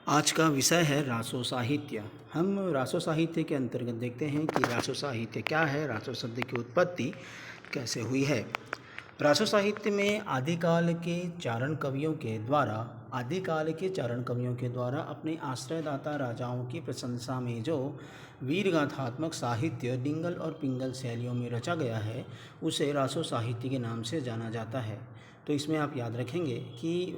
आज का विषय है रासो साहित्य। हम रासो साहित्य के अंतर्गत देखते हैं कि रासो साहित्य क्या है, रासो शब्द की उत्पत्ति कैसे हुई है। रासो साहित्य में आदिकाल के चारण कवियों के द्वारा अपने आश्रयदाता राजाओं की प्रशंसा में जो वीरगाथात्मक साहित्य डिंगल और पिंगल शैलियों में रचा गया है, उसे रासो साहित्य के नाम से जाना जाता है। तो इसमें आप याद रखेंगे कि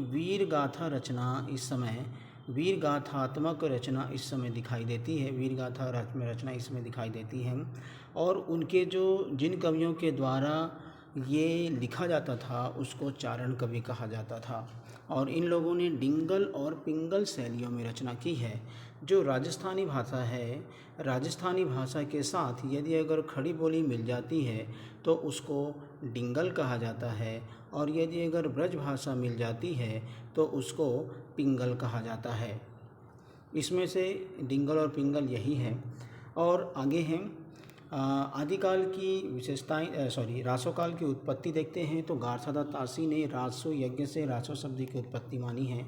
वीर गाथात्मक रचना इस समय दिखाई देती है, वीर गाथा रचना इसमें दिखाई देती है। और उनके जिन कवियों के द्वारा ये लिखा जाता था उसको चारण कवि कहा जाता था। और इन लोगों ने डिंगल और पिंगल शैलियों में रचना की है। जो राजस्थानी भाषा है, राजस्थानी भाषा के साथ यदि अगर खड़ी बोली मिल जाती है तो उसको डिंगल कहा जाता है, और यदि अगर ब्रज भाषा मिल जाती है तो उसको पिंगल कहा जाता है। इसमें से डिंगल और पिंगल यही है। और आगे हैं आदिकाल की विशेषताएं, रासोकाल की उत्पत्ति देखते हैं तो गारसादा तासी ने रासो यज्ञ से रासो शब्द की उत्पत्ति मानी है।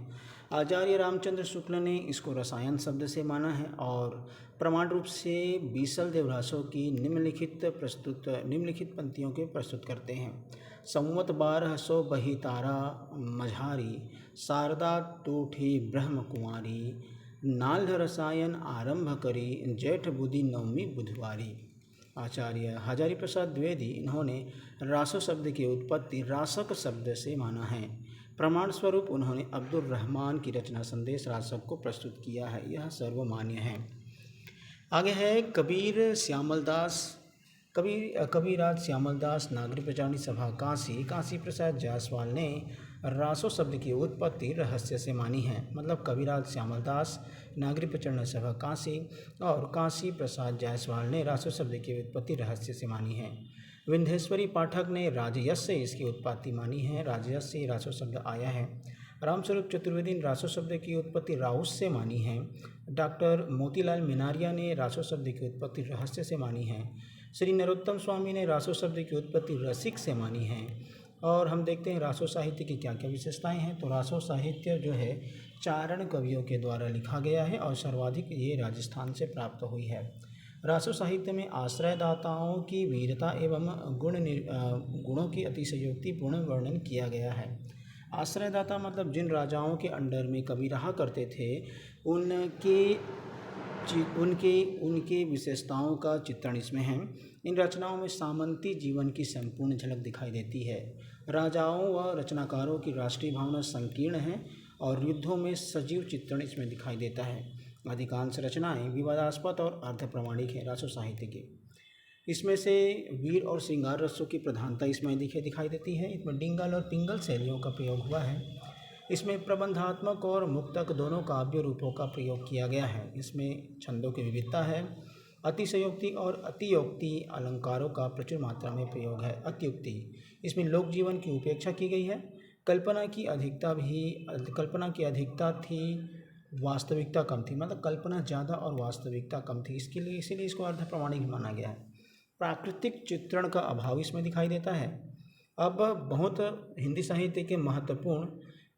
आचार्य रामचंद्र शुक्ल ने इसको रसायन शब्द से माना है। और प्रमाण रूप से बीसल देव रासो की निम्नलिखित पंक्तियों के प्रस्तुत करते हैं। संवत 1200 बही तारा मझारी, शारदा टूठी ब्रह्म कुमारी, नाल्ह रसायन आरंभ करी, जेठ बुधि नवमी बुधवारी। आचार्य हजारी प्रसाद द्विवेदी इन्होंने रासो शब्द की उत्पत्ति रासक शब्द से माना है। प्रमाण स्वरूप उन्होंने अब्दुल रहमान की रचना संदेश रासक को प्रस्तुत किया है, यह सर्वमान्य है। आगे है कबीराज श्यामलदास नागरी प्रचारणी सभा काशी प्रसाद जायसवाल ने रासो शब्द की उत्पत्ति रहस्य से मानी है। मतलब कबीराज श्यामलदास नागरी प्रचारणी सभा काशी और काशी प्रसाद जायसवाल ने रासो शब्द की उत्पत्ति रहस्य से मानी है। विंध्येश्वरी पाठक ने राजयश से इसकी उत्पत्ति मानी है, राजयश से रासो शब्द आया है। रामस्वरूप चतुर्वेदी ने रासो शब्द की उत्पत्ति राउस से मानी है। डॉक्टर मोतीलाल मिनारिया ने रासो शब्द की उत्पत्ति रहस्य से मानी है। श्री नरोत्तम स्वामी ने रासो शब्द की उत्पत्ति रसिक से मानी है। और हम देखते हैं रासो साहित्य की क्या क्या विशेषताएं हैं। तो रासो साहित्य जो है चारण कवियों के द्वारा लिखा गया है और सर्वाधिक ये राजस्थान से प्राप्त हुई है। रासो साहित्य में आश्रयदाताओं की वीरता एवं गुणों की अतिशयोक्तिपूर्ण वर्णन किया गया है। आश्रयदाता मतलब जिन राजाओं के अंडर में कवि रहा करते थे उनके विशेषताओं का चित्रण इसमें है। इन रचनाओं में सामंती जीवन की संपूर्ण झलक दिखाई देती है। राजाओं व रचनाकारों की राष्ट्रीय भावना संकीर्ण है और युद्धों में सजीव चित्रण इसमें दिखाई देता है। अधिकांश रचनाएं विवादास्पद और अर्धप्रमाणिक हैं रासो साहित्य की। इसमें से वीर और श्रृंगार रसों की प्रधानता इसमें दिखाई देती है। इसमें डिंगल और पिंगल शैलियों का प्रयोग हुआ है। इसमें प्रबंधात्मक और मुक्तक दोनों काव्य रूपों का प्रयोग किया गया है। इसमें छंदों की विविधता है। अतिशयोक्ति और अतियोक्ति अलंकारों का प्रचुर मात्रा में प्रयोग है। अत्युक्ति, इसमें लोक जीवन की उपेक्षा की गई है। कल्पना की अधिकता थी, वास्तविकता कम थी। मतलब कल्पना ज़्यादा और वास्तविकता कम थी, इसीलिए इसको अर्धप्रमाणिक माना गया है। प्राकृतिक चित्रण का अभाव इसमें दिखाई देता है। अब बहुत हिंदी साहित्य के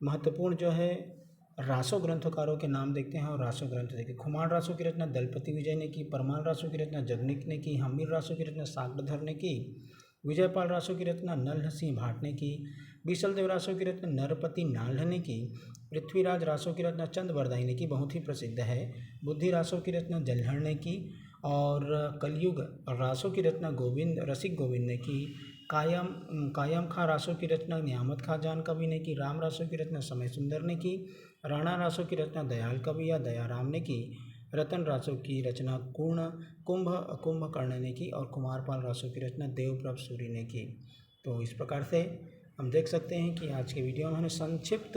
महत्वपूर्ण जो है रासो ग्रंथकारों के नाम देखते हैं। और रासो ग्रंथ देखते हैं। खुमान रासो की रचना दलपति विजय ने की, परमान रासो की रचना जगनिक ने की, हमीर रासो की रचना सागधर ने की, विजयपाल रासो की रचना नल्ह सिंह भाट ने की, बीसल देव रासो की रचना नरपति नाल्ह ने की, पृथ्वीराज रासो की रचना चंद बरदाई ने की, बहुत ही प्रसिद्ध है। बुद्धि रासो की रचना जल्हड़ ने की, और कलयुग रासो की रचना रसिक गोविंद ने की, कायम खां रासो की रचना नियामत खां जान कवि ने की, राम रासो की रचना समय सुंदर ने की, राणा रासो की रचना दयाल कवि या दयाराम ने की, रतन रासो की रचना कुंभकर्ण ने की, और कुमारपाल रासो की रचना देवप्रभ सूरि ने की। तो इस प्रकार से हम देख सकते हैं कि आज के वीडियो में हमने संक्षिप्त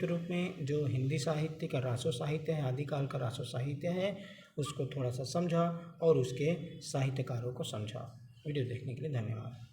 रूप में जो हिंदी साहित्य का रासो साहित्य है, आदिकाल का रासो साहित्य है, उसको थोड़ा सा समझा और उसके साहित्यकारों को समझा। वीडियो देखने के लिए धन्यवाद।